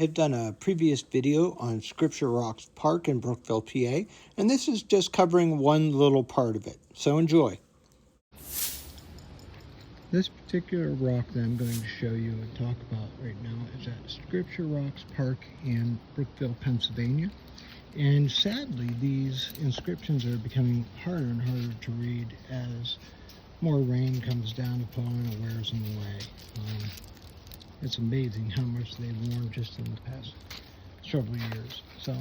I've done a previous video on Scripture Rocks Park in Brookville, PA, and this is just covering one little part of it. So enjoy. This particular rock that I'm going to show you and talk about right now is at Scripture Rocks Park in Brookville, Pennsylvania. And sadly, these inscriptions are becoming harder and harder to read as more rain comes down upon and wears them away. It's amazing how much they've worn just in the past several years. So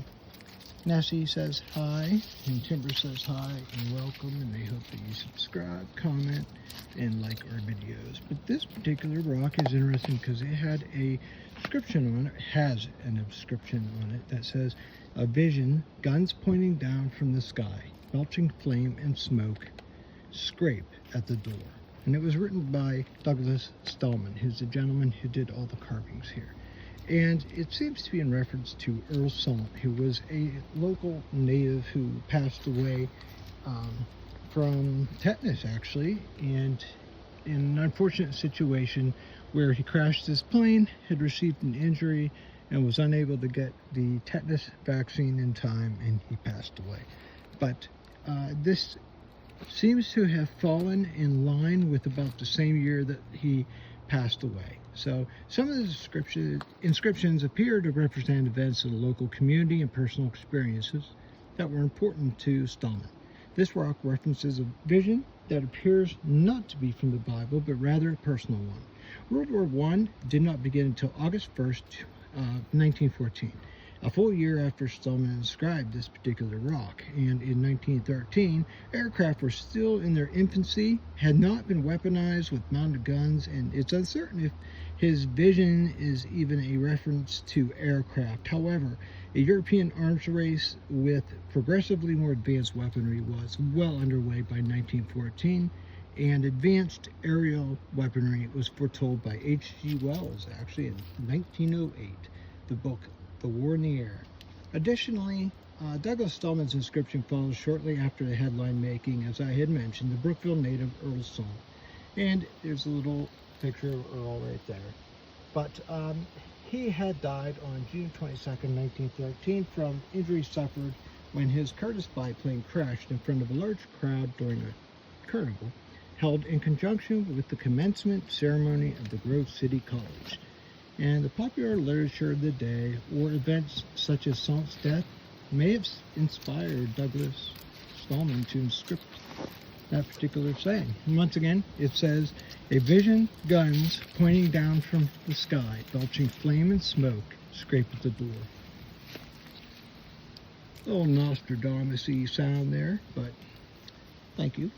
Nessie says hi, and Timber says hi and welcome, and they hope that you subscribe, comment, and like our videos. But this particular rock is interesting because it had a inscription on it, has an inscription on it that says, "A vision, guns pointing down from the sky, belching flame and smoke, scrape at the door." And it was written by Douglas Stallman, who's the gentleman who did all the carvings here. And it seems to be in reference to Earl Salt, who was a local native who passed away from tetanus, actually, and in an unfortunate situation where he crashed his plane, had received an injury, and was unable to get the tetanus vaccine in time, and he passed away. But this seems to have fallen in line with about the same year that he passed away. So some of the inscriptions appear to represent events of the local community and personal experiences that were important to Stallman. This rock references a vision that appears not to be from the Bible, but rather a personal one. World War I did not begin until August 1st, 1914. A full year after Stallman inscribed this particular rock, and in 1913, aircraft were still in their infancy, had not been weaponized with mounted guns, and it's uncertain if his vision is even a reference to aircraft. However, a European arms race with progressively more advanced weaponry was well underway by 1914, and advanced aerial weaponry was foretold by H.G. Wells, actually, in 1908, the book The War in the Air. Additionally, Douglas Stallman's inscription follows shortly after the headline making, as I had mentioned, the Brookville native Earl Salt. And there's a little picture of Earl right there. But he had died on June 22nd, 1913 from injuries suffered when his Curtiss biplane crashed in front of a large crowd during a carnival held in conjunction with the commencement ceremony of the Grove City College. And the popular literature of the day, or events such as Salt's death, may have inspired Douglas Stallman to inscript that particular saying. And once again, it says, "A vision, guns pointing down from the sky, belching flame and smoke, scrape at the door." A little Nostradamus-y sound there, but thank you.